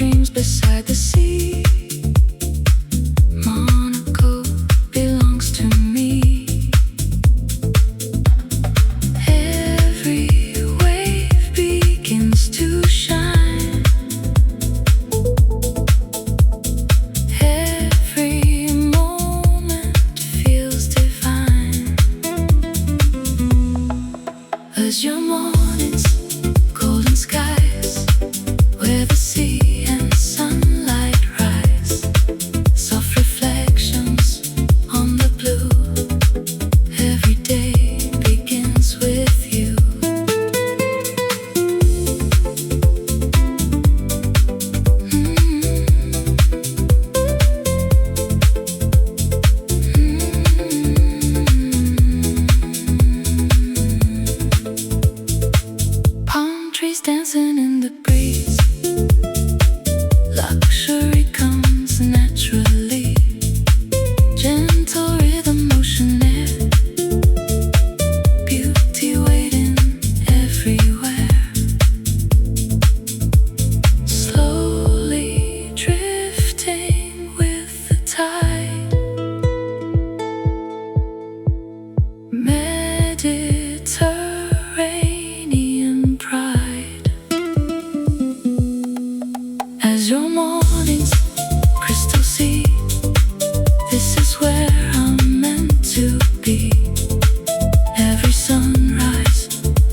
dreams beside the sea. Monaco belongs to me. Every wave begins to shine. Every moment feels divine. Azure mornings, golden skies, where the sea and sunlight rise. Soft reflections on the blue. Every day begins with you. Palm trees dancing in the breeze. Luxury comes naturally. Gentle rhythm, motion, air. Beauty waiting everywhere. Slowly drifting with the tide. Mediterranean pride. Azure mornings, crystal sea. This is where I'm meant to be. Every sunrise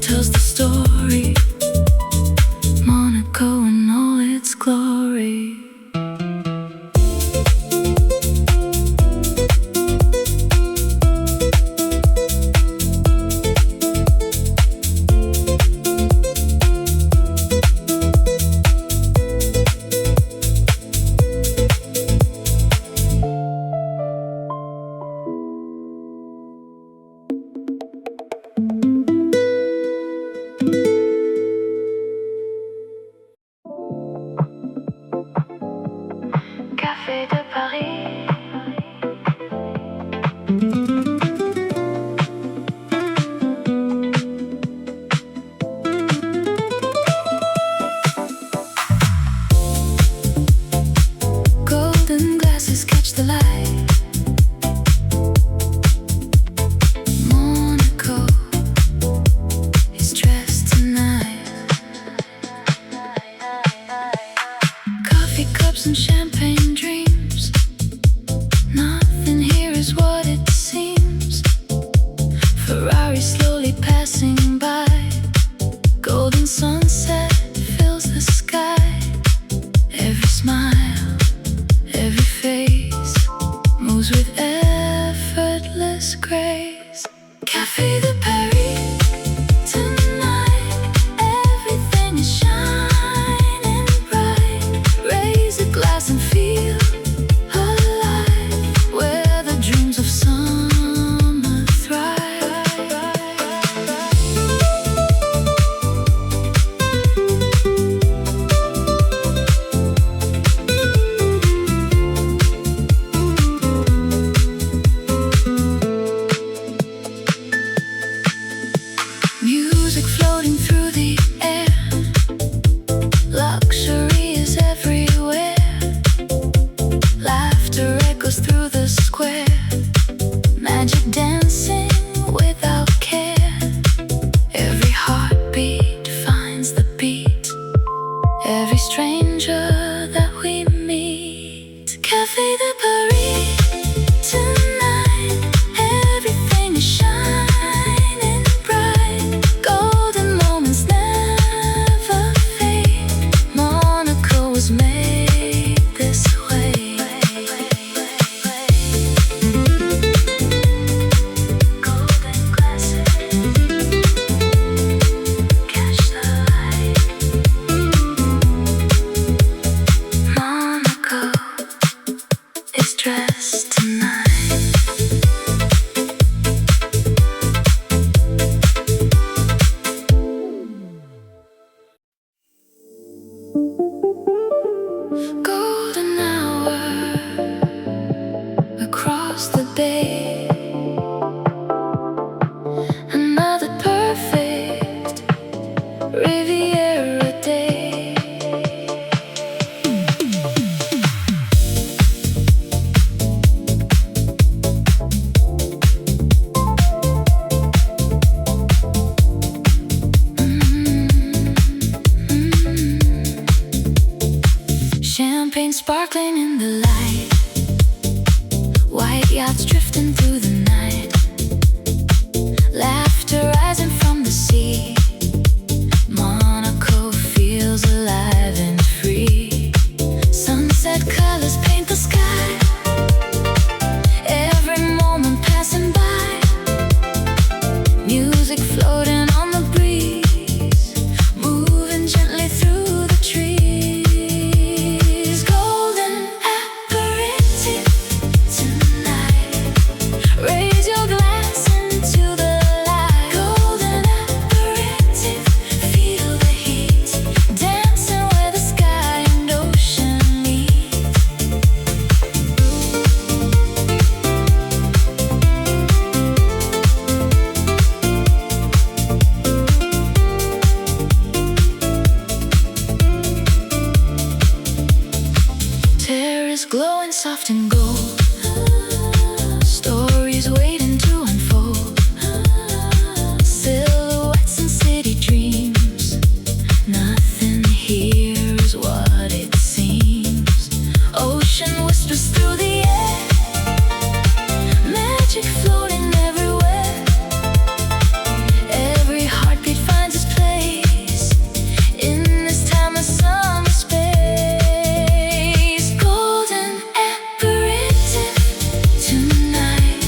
tells the story. Monaco in all its glory. Café de Paris. Golden glasses catch the light. Monaco is dressed tonight. Coffee cups and champagne dreams. Nothing here is what it seems. Ferrari slowly passing by. Golden sunset fills the sky. Every smile, every face moves with effortless grace. Café de Paris. Tonight, everything is shining bright. Raise a glass and feel alive, where the dreams of summer thrive. Music floating through the air. Luxury is everywhere. Laughter echoes through the square. Magic dancing without care. Every heartbeat finds the beat. Every stranger that we meet. Café de Paris. Tonight, everything is shining bright. Golden moments never fade. Monaco was made this way. Golden glasses catch the light. Monaco is dressed tonight. Golden hour across the bay. Another perfect Riviera day. champagne sparkling in the light, white yachts drifting through the night, laughter rising from the sea. Monaco feels alive and free. Sunset colors paint the sky, every moment passing by. Music floating on the breeze, moving gently through the trees. Golden aperitif tonight, raise your glass into the light. Golden aperitif, feel the heat, dancing where the sky and ocean meet. Terraces glowing soft and gold, stories waiting to unfold. Silhouettes and city dreams, nothing here is what it seems. Ocean whispers through the air, magic floating everywhere. Every heartbeat finds its place in this timeless summer space. Golden aperitif tonight,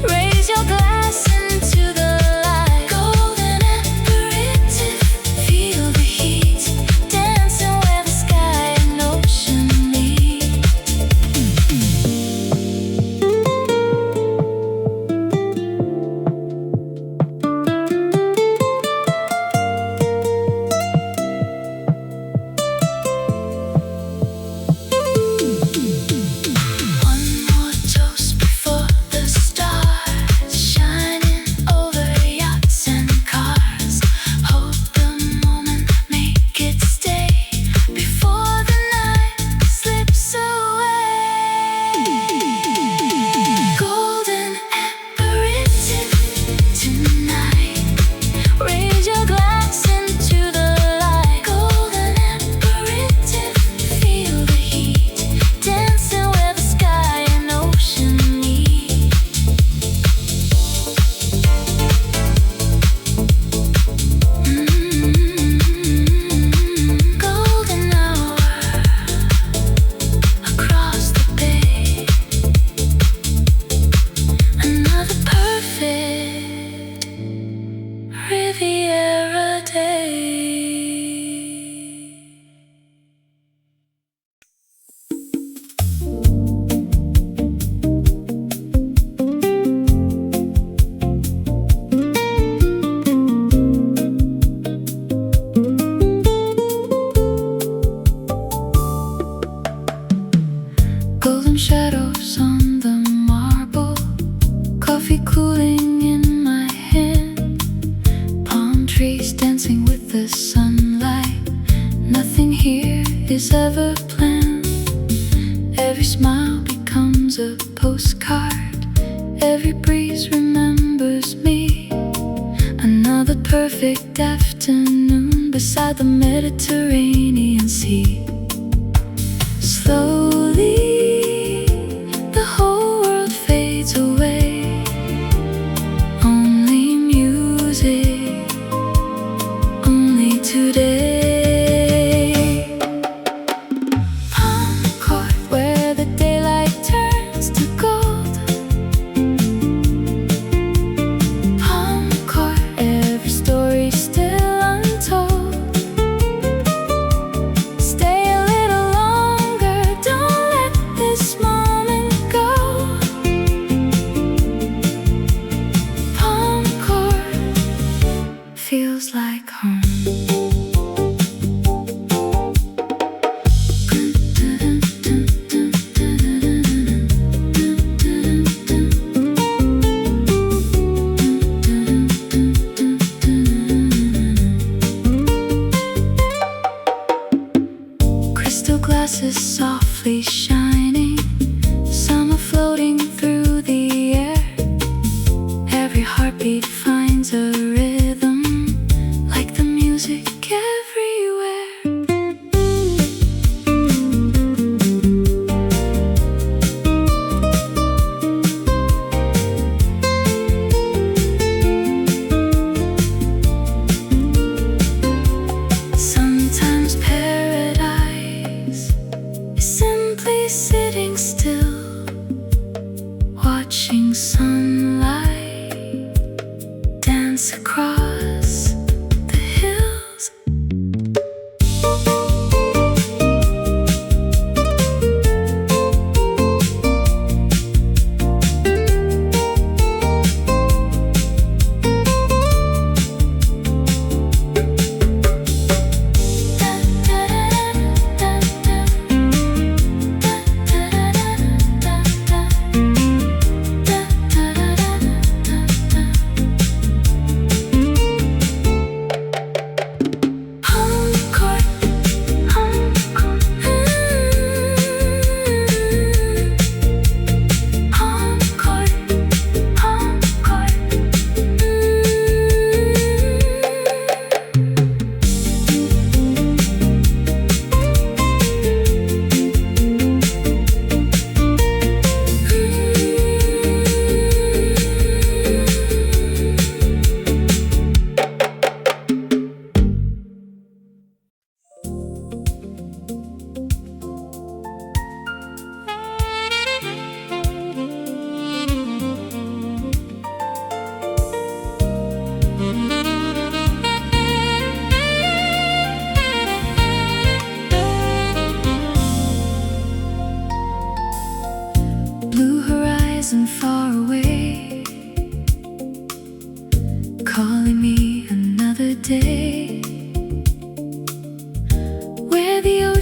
raise your glass into the light. Golden aperitif, feel the heat, dancing where the sky and ocean meet. One more toast before the stars, shining over yachts and cars. Hold the moment, make it stay before the night slips away. Golden aperitif tonight, raise your glass into the light. Golden aperitif, feel the heat, dancing where the sky and ocean meet. Golden hour across the bay, another perfect Riviera day. Golden shadows on the marble, coffee cooling in my hand, palm trees dancing with the sunlight. Nothing here is ever planned. Every smile becomes a postcard, every breeze remembers me. Another perfect afternoon beside the Mediterranean Sea. Slowly, the whole world fades away. Only music, only today. Palm court, where the daylight turns to gold. Palm court, every story still untold. Stay a little longer, don't let this moment go. Palm court feels like home. Crystal glasses softly shining, summer floating through the air. Every heartbeat finds a rhythm, like the music everywhere.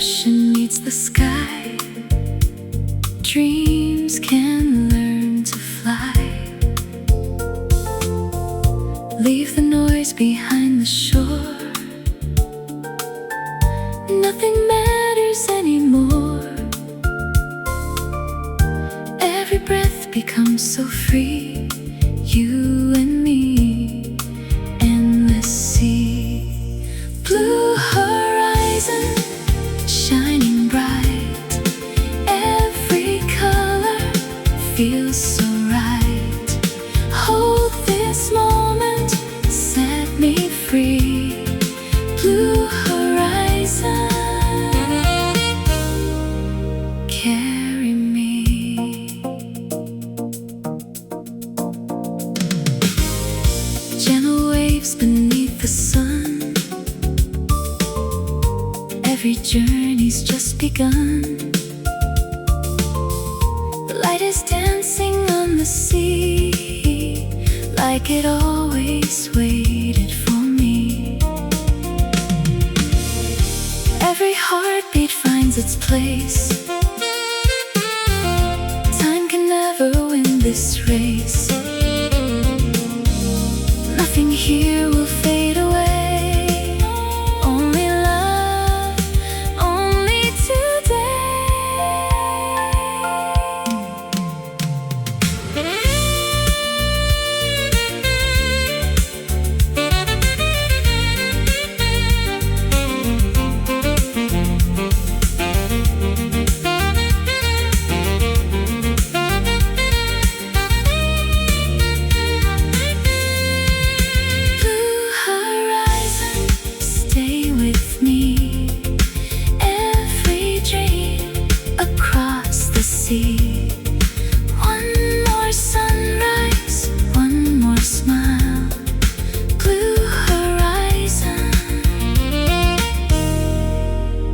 ocean meets the sky, dreams can learn to fly. Leave the noise behind the shore. Nothing matters anymore. Every breath becomes so free. You and me, endless sea. Blue horizon, shining bright. Every color feels so right. Hold this moment, set me free. Blue horizon, carry me. Gentle waves beneath the sun. Every journey's just begun. The light is dancing on the sea, like it always waited for me. Every heartbeat finds its place. Time can never win this race. Nothing here will fade away. Only love, only one more sunrise, one more smile. Blue horizon,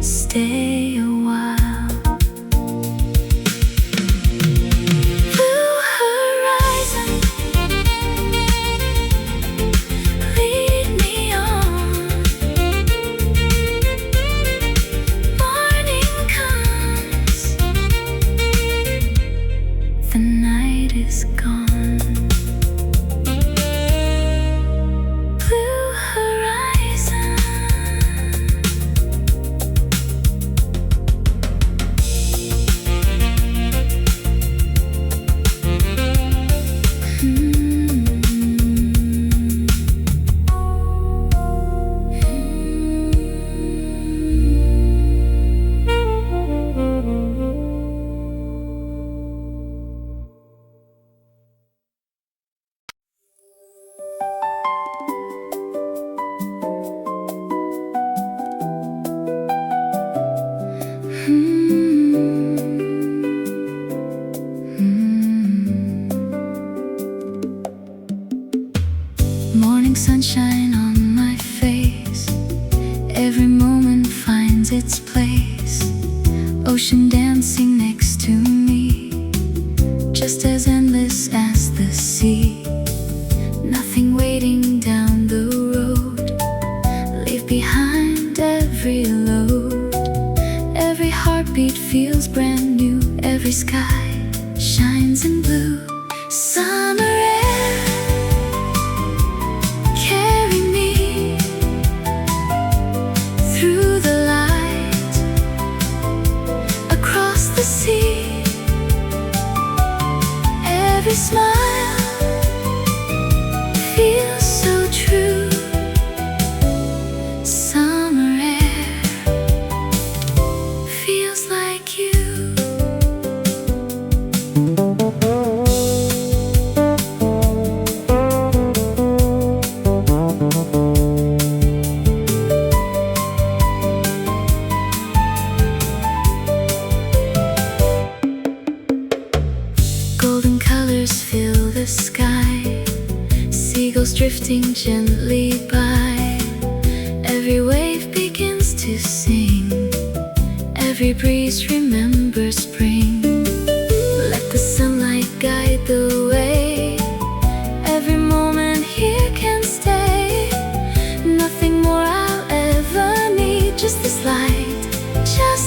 stay a while. Blue horizon, lead me on. Morning comes, the night is gone. Blue horizon. Morning sunshine on my face. Every moment finds its place. Ocean dancing next to me, just as endless as the sea. Nothing waiting down the road. Leave behind every load. Every heartbeat feels brand new. Every sky shines in blue. Summer air, carry me through the light, across the sea. Every smile feels so true. Summer air feels like you. Golden colors fill the sky, seagulls drifting gently by. Every wave begins to sing, every breeze remembers spring. Let the sunlight guide the way. Every moment here can stay. Nothing more I'll ever need, just this light, just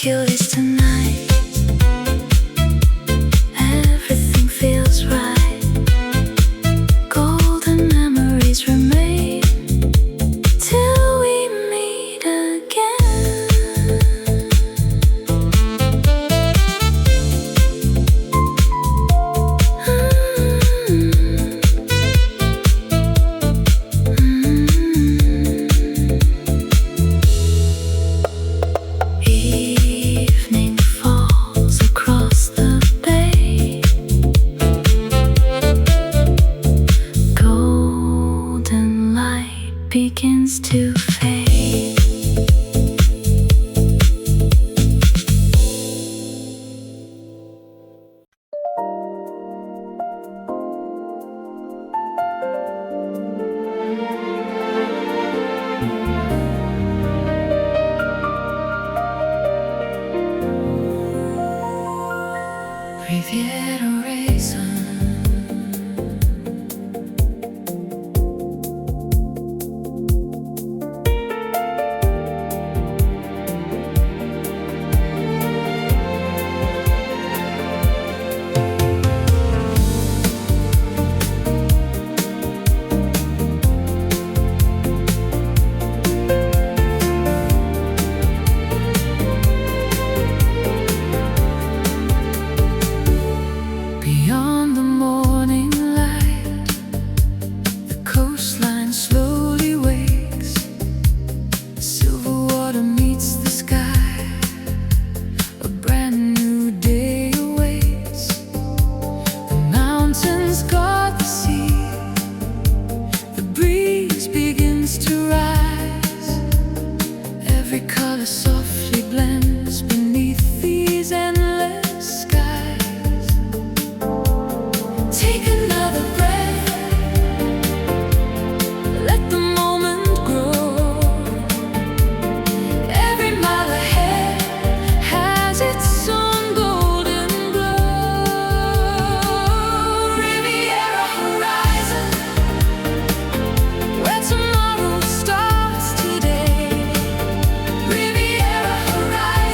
Hercules tonight. Everything feels right. Golden memories remain till we meet again. Evening falls across the bay. Golden light begins to fade. Riviera raisin. Beyond the morning light, the coastline slowly wakes. Silver water meets the sky. A brand new day awaits. The mountains guard the sea. The breeze begins to rise. Every color softly blends beneath these endless skies. Take another breath. Let the moment grow. Every mile ahead has its own golden glow. Riviera horizon, where tomorrow starts today. Riviera horizon.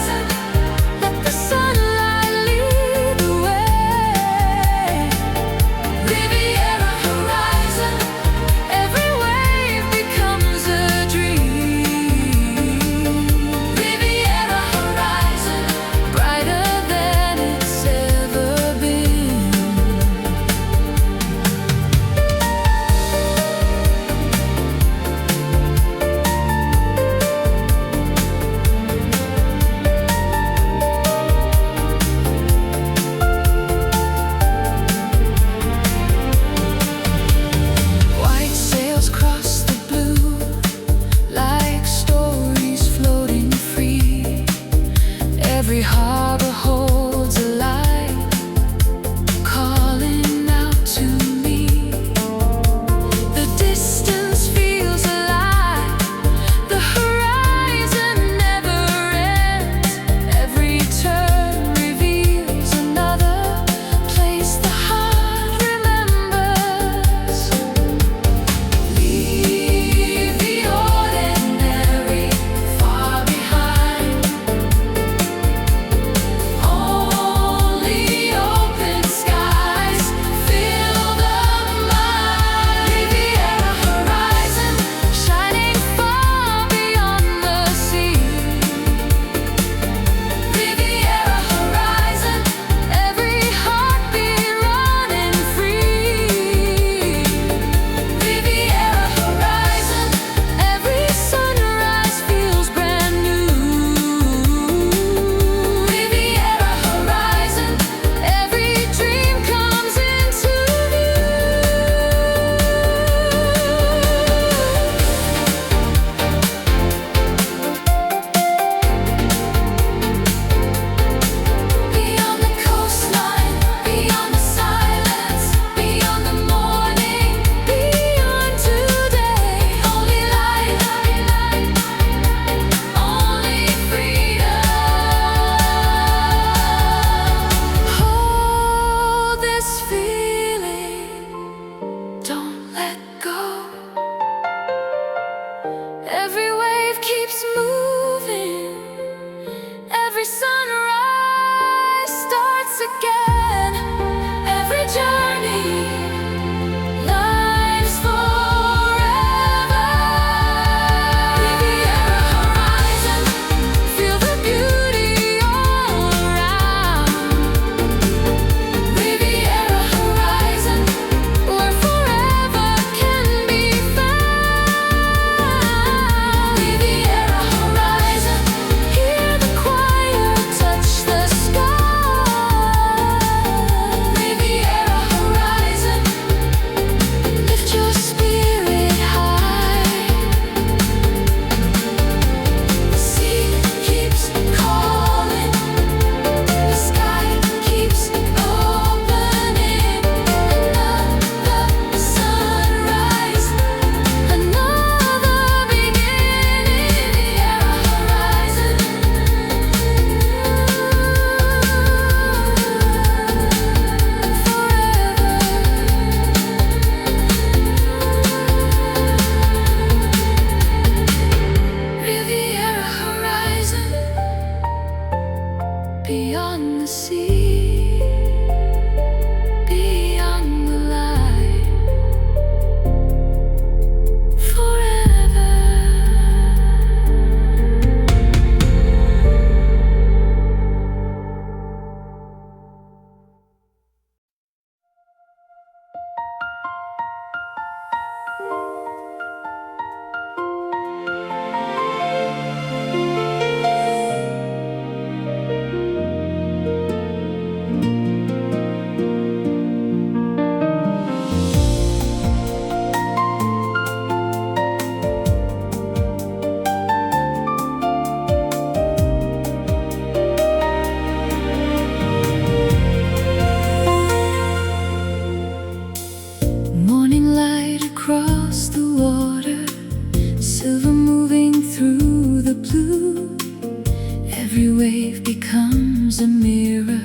a mirror,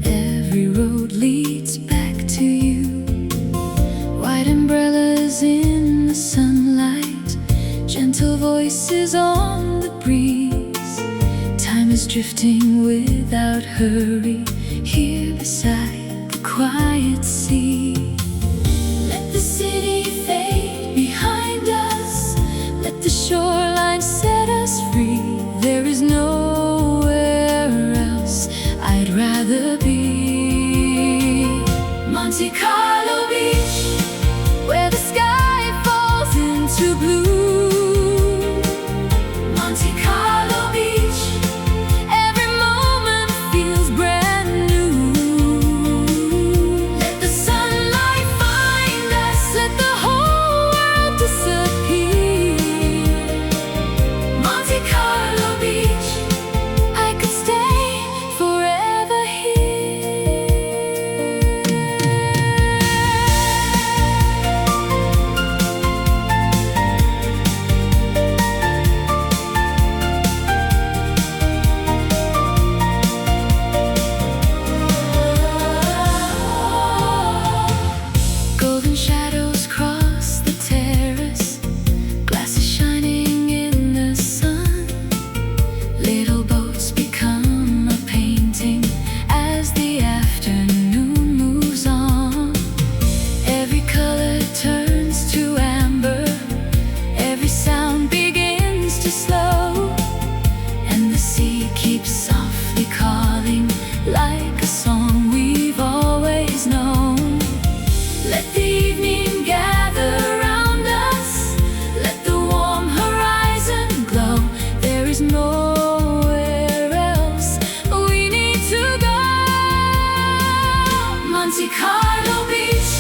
every road leads back to you. White umbrellas in the sunlight, gentle voices on the breeze. Time is drifting without hurry, here beside the quiet sea. Let the city fade behind us, let the shoreline set us free. There is nowhere else I'd rather be. Monte-Carlo Beach, where the sky falls into blue. Monte-Carlo Beach, every moment feels brand new. Let the sunlight find us, let the whole world disappear. Monte-Carlo Beach, I could stay forever here. Golden shadows cross the terrace, glasses shining in the sun. Little boats become a painting as the afternoon moves on. Every color turns to amber, every sound begins to slow, and the sea keeps softly calling like a song we've always known. Let the evening gather around us, let the warm horizon glow. There is nowhere else we need to go. Monte-Carlo Beach,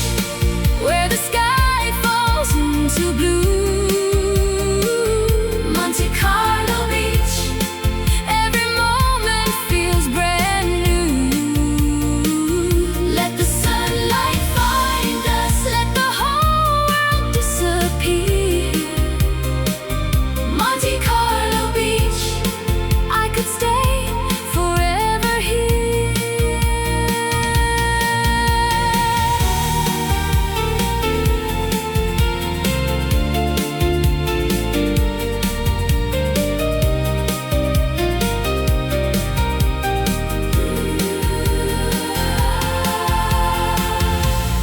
where the sky falls into blue. Monte-Carlo Beach, every moment feels brand new. Let the sunlight find us, let the whole world disappear. Monte-Carlo Beach, I could stay forever here.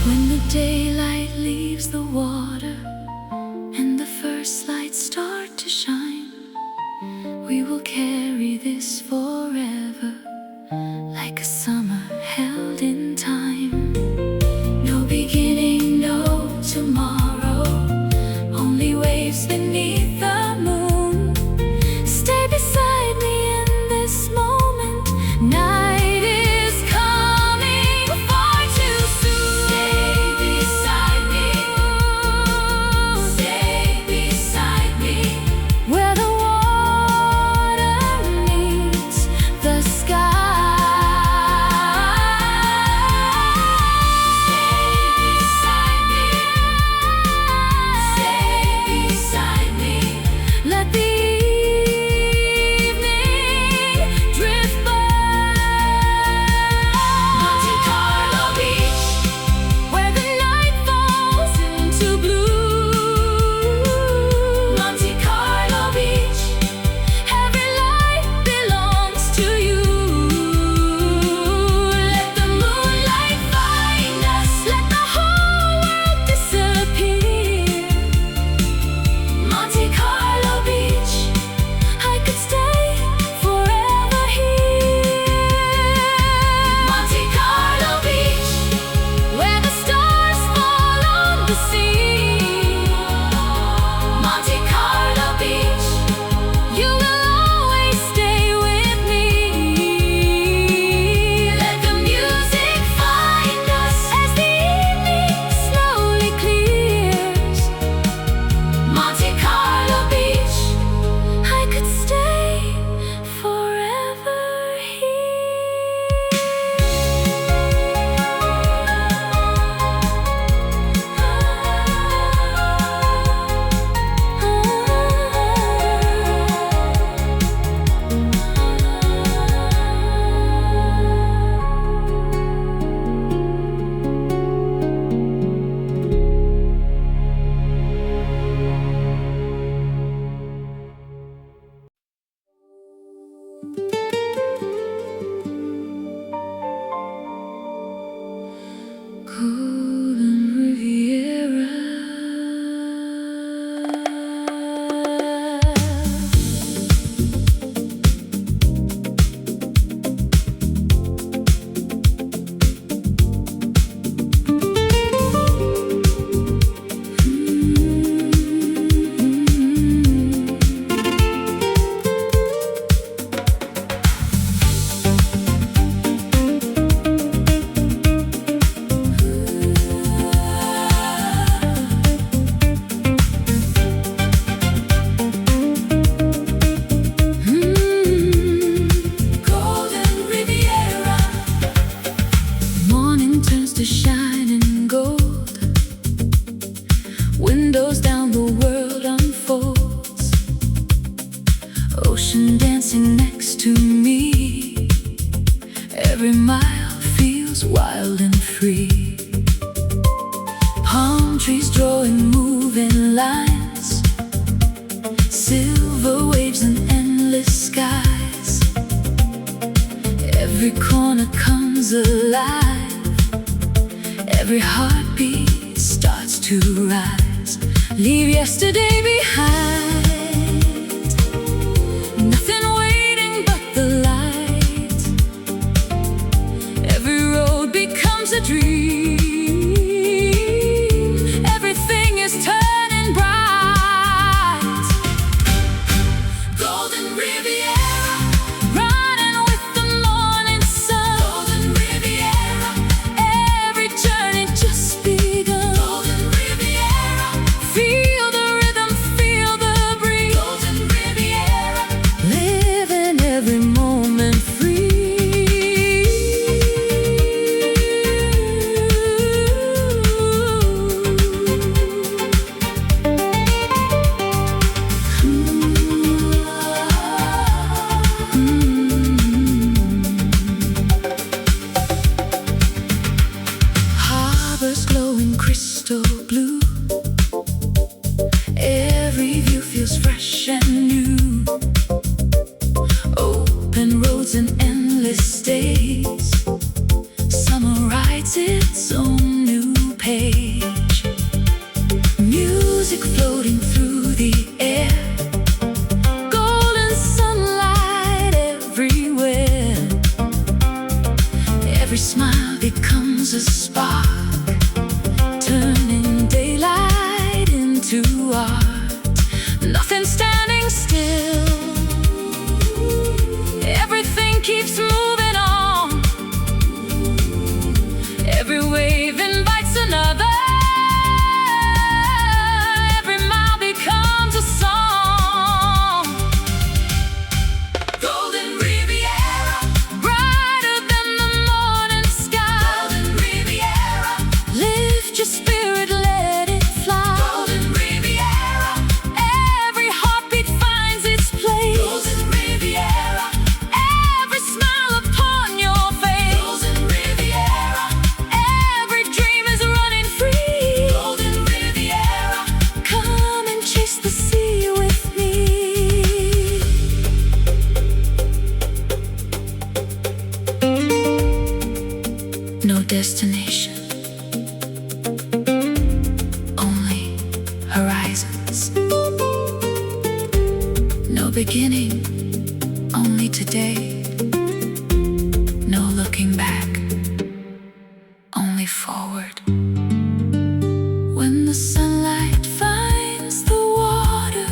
When the daylight leaves the water and the first lights start to shine, we will carry this forever, like a summer held in time. No beginning, no tomorrow, only waves beneath the moon. Stay beside me in this moment, night is coming far too soon. Stay beside me, where the water meets the sky. Ocean dancing next to me. Every mile feels wild and free. Palm trees drawing moving lines, silver waves and endless skies. Every corner comes alive, every heartbeat starts to rise. Leave yesterday behind, nothing waiting but the light. Every road becomes a dream, everything is turning bright. Golden Riviera, running with the morning sun. Golden Riviera, every journey just begun. Golden Riviera, feel the rhythm, feel the breeze. Golden Riviera, living every moment free. Harbors glowing crystal blue, every view feels fresh and new. Open roads and endless days, summer writes its own new page. Music floating through the air, golden sunlight everywhere. Every smile becomes a spark, turning daylight into art. Nothing standing still, everything keeps moving on. Every wave invites another, every mile becomes a song. Golden Riviera, brighter than the morning sky. Golden Riviera, lift your spirit, let it fly. Golden Riviera, every heartbeat finds its place. Golden Riviera, every smile upon your face. Golden Riviera, every dream is running free. Golden Riviera, come and chase the sea with me. No destination, only horizons. No beginning, only today. No looking back, only forward. When the sunlight finds the water,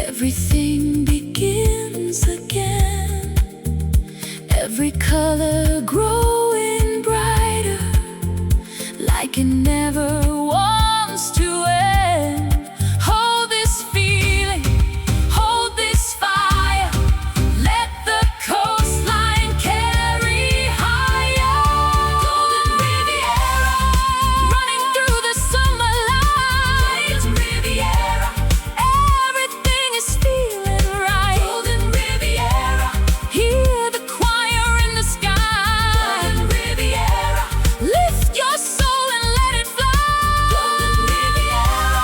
everything begins again. Every color growing brighter, like it never wants to end. Hold this feeling, hold this fire. Let the coastline carry higher. Golden Riviera, running through the summer light. Golden Riviera, everything is feeling right. Golden Riviera, hear the choir in the sky. Golden Riviera, lift your soul and let it fly. Golden Riviera,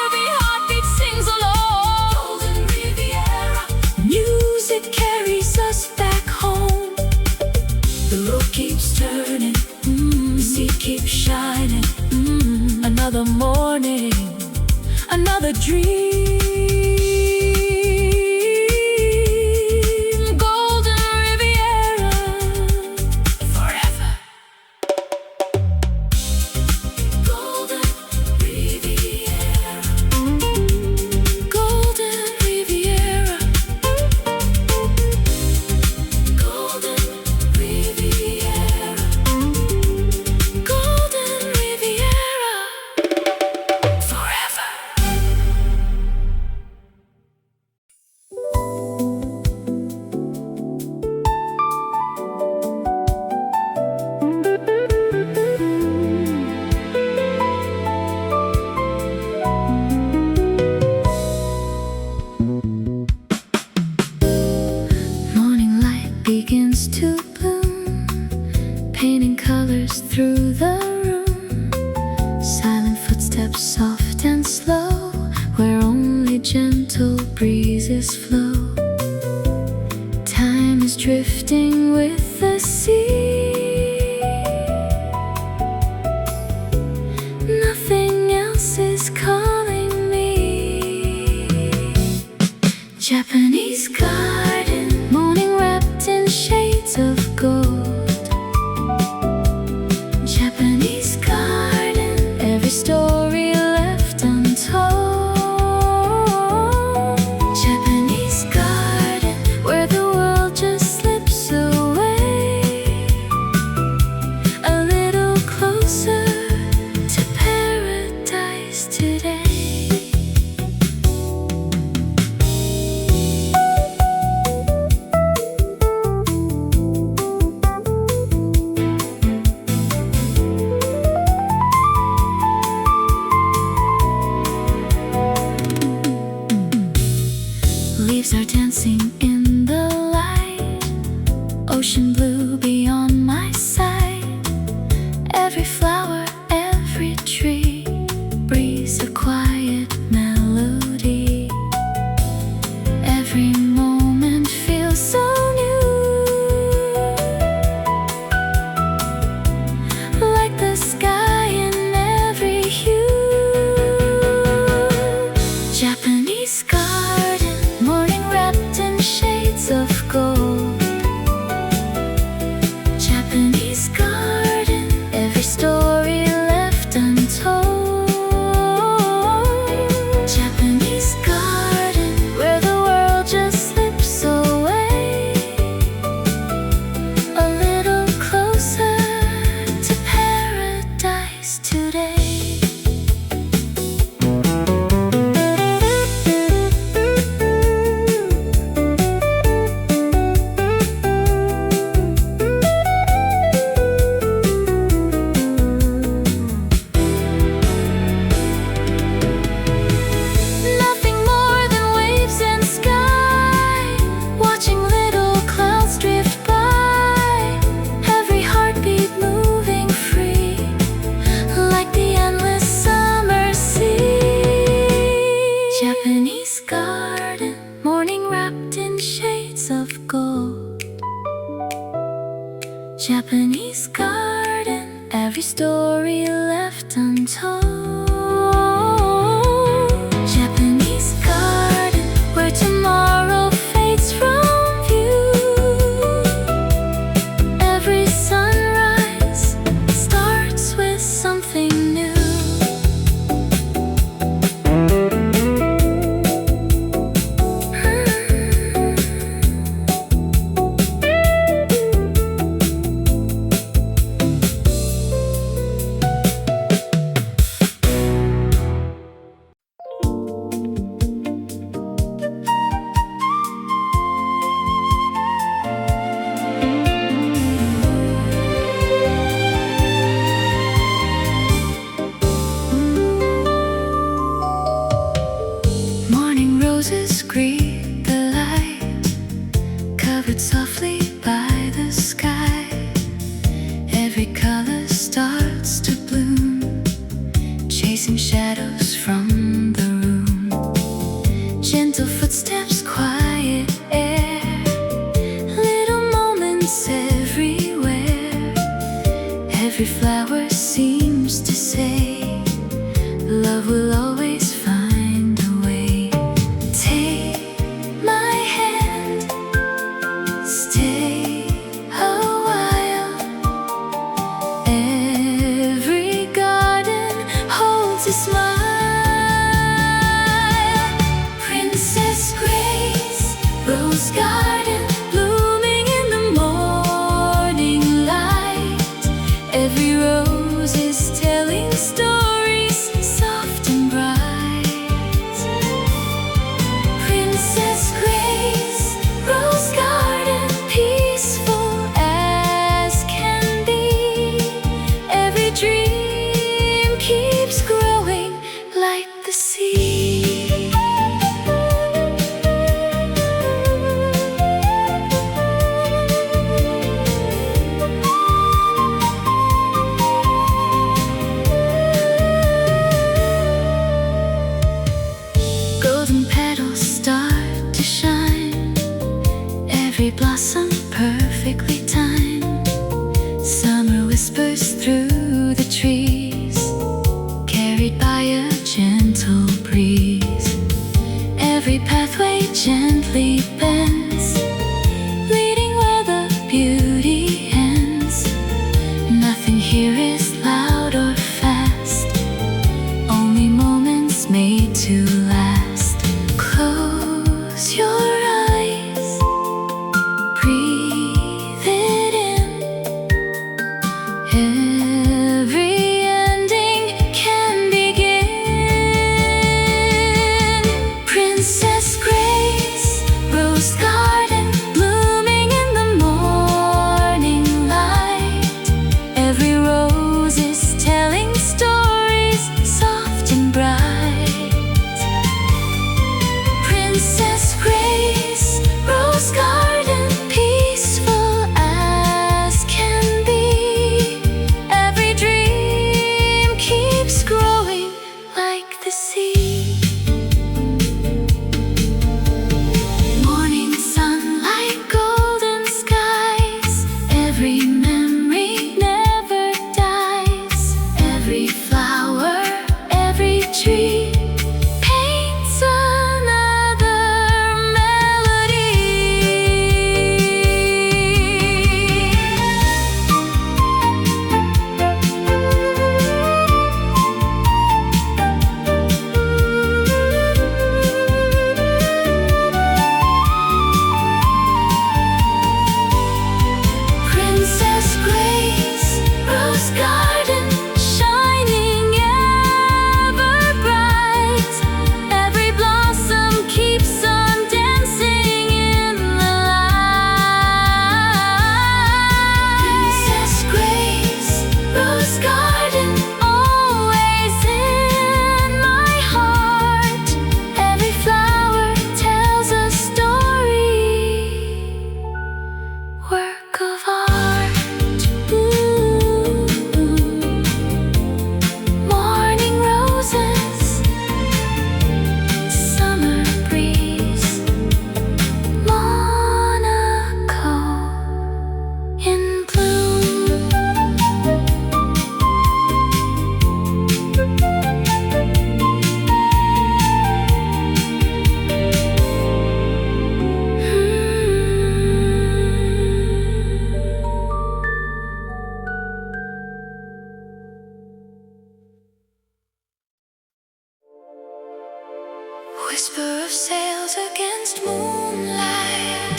every heartbeat sings along. Golden Riviera, music carries us back home. The road keeps turning, the sea keeps shining. Another morning, another dream. Golden Riviera, forever. Golden Riviera, Golden Riviera, Golden Riviera, Golden Riviera, forever. begins to bloom, painting colors through the room. Silent footsteps, soft and slow, where only gentle breezes flow. Time is drifting with the sea. Nothing else is calling me. Japanese garden, morning wrapped in shades of gold. Japanese garden, every story left untold. Japanese garden, where the world just slips away a little closer to paradise today. Leaves are dancing in the light, ocean blue beyond my sight. Every flower, every tree breathes a quiet melody. Every moment feels so new, like the sky in every hue. Japanese garden, morning wrapped in shades of gold. Japanese garden, every story left untold. Japanese garden, where the world just slips away a little closer to paradise today. Nothing more than waves and sky, watching little clouds drift by. Every heartbeat moving free, like the endless summer sea. Japanese garden, morning wrapped in shades of gold. Japanese garden, every story left untold. Japanese garden, where tomorrow fades from view. Every sunrise starts with something new. Morning roses greet the light, covered softly by the sky. Every color starts to bloom, chasing shadows from the room. Gentle footsteps, quiet air, little moments everywhere. Every flower seems to say, love will always find a way. Take my hand, stay a while. Every garden holds a smile. Princess Grace, rose garden, blooming in the morning light. Every rose every blossom perfectly timed. Summer whispers through the trees, carried by a gentle breeze. Every pathway gently bends, leading where the beauty ends. Nothing here is loud or fast, only moments made to last. Close your eyes, breathe it in. Every ending can begin. Princess Grace, rose garden blooming in the morning light. Every rose is telling stories, soft and bright. Princess Grace, rose garden, peaceful as can be. Every dream keeps growing like the sea. Morning sunlight, golden skies. Every memory never dies. Every flower, every tree paints another melody. Princess Grace, rose garden, shining ever bright. Every blossom keeps on dancing in the light. Princess Grace, rose garden, always in my heart. Every flower tells a story, work of art. Morning roses, summer breeze, Monaco in bloom. Whisper of sails against moonlight.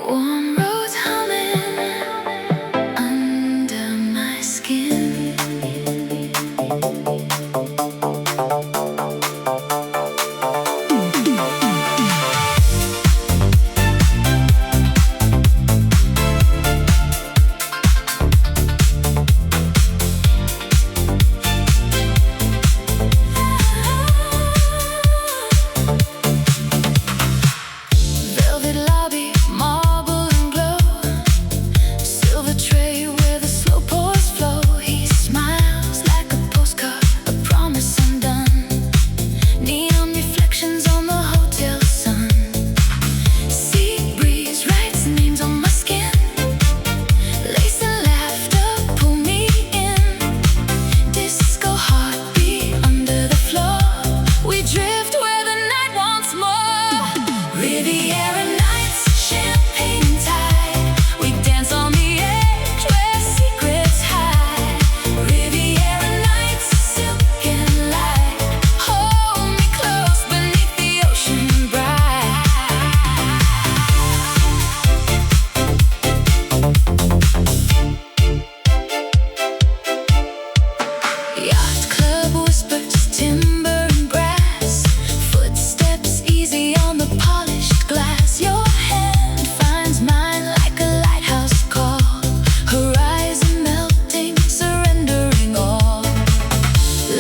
Warm roads humming under my skin. Velvet lobby, marble and glow. Silver tray where the slow pours flow. He smiles like a postcard, a promise undone. Neon reflections on the hotel sun. Sea breeze writes names on my skin. Lace and laughter pull me in. Disco heartbeat under the floor. We drift where the night wants more. Riviera nights, champagne tide. We dance on the edge where secrets hide. Riviera nights, silk and light. Hold me close beneath the ocean bright. Yacht club whispers, timber and brass. Footsteps easy on the polished glass. Your hand finds mine like a lighthouse call. Horizon melting, surrendering all.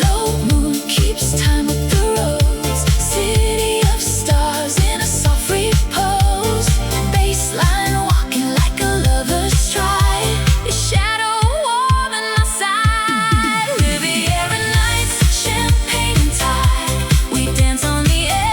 Low moon keeps time with the roads. City of stars in a soft repose. Baseline walking like a lover's stride. Your shadow warm in my side. Riviera nights, champagne and tide. We dance on the edge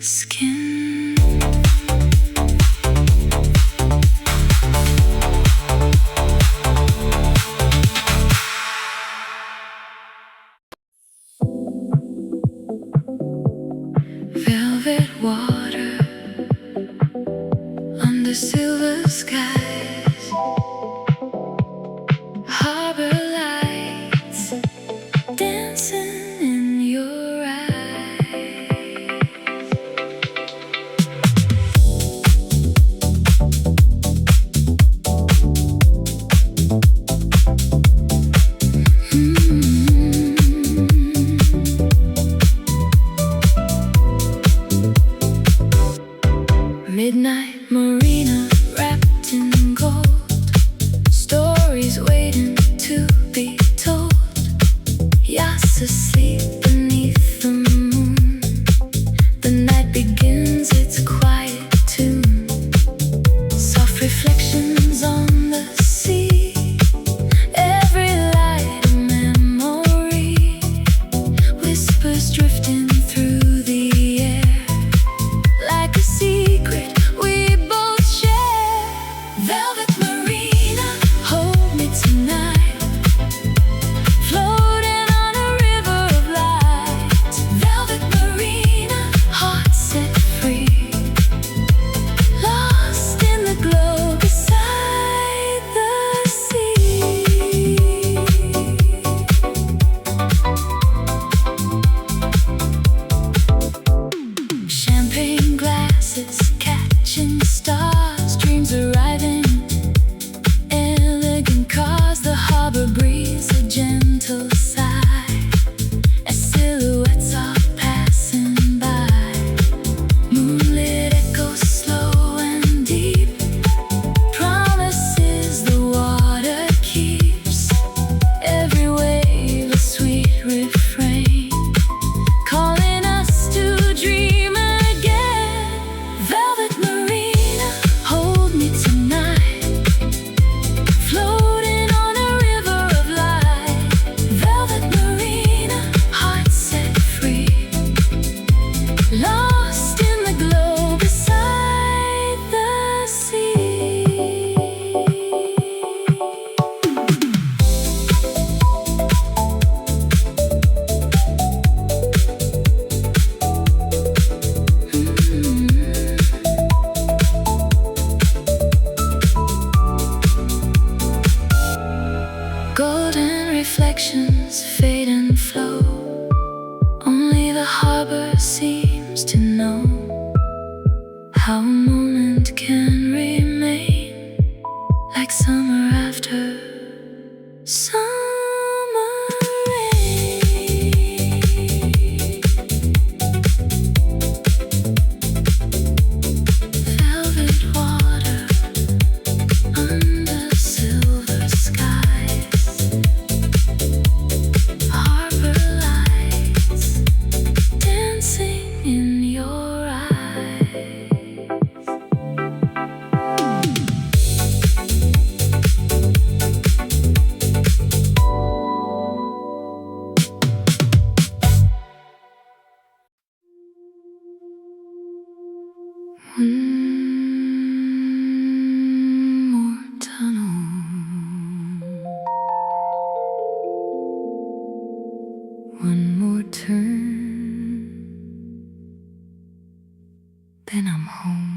skin. Velvet water under silver skies, harbor lights dancing in your eyes. Midnight marina wrapped in gold, stories waiting to be told. Yachts asleep beneath the moon. The night begins its quiet tune. Soft reflections on the sea. Every light a memory. Whispers drifting through the air. Like a secret we both share. Velvet marina, hold me tonight. Floating on a river of light. Velvet marina, heart set free. Lost in the glow beside the sea. Champagne glasses catching stars, dreams arriving, elegant cars, the harbor breeze, a gentle sigh, as silhouettes are passing by. Moonlit echoes slow and deep, promises the water keeps. Every wave a sweet refrain, calling us to dream again. Velvet marina, hold me tonight. Floating on a river of light. Velvet marina, heart set free. Lost in the glow beside the sea. Golden reflections fade and flow. Only the harbor seems to know how a moment can remain like summer after summer rain. Velvet water under silver skies, harbor lights dancing in your eyes. One more tunnel, one more turn, then I'm home.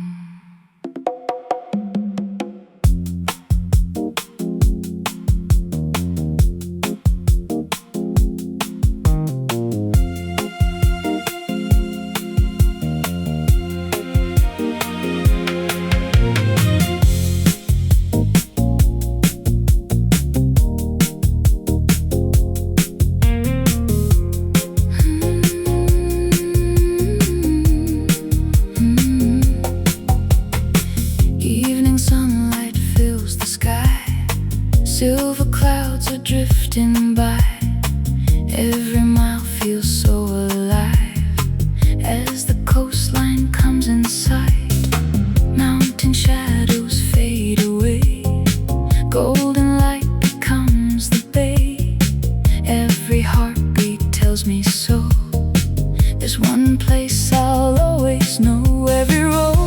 One place I'll always know, every road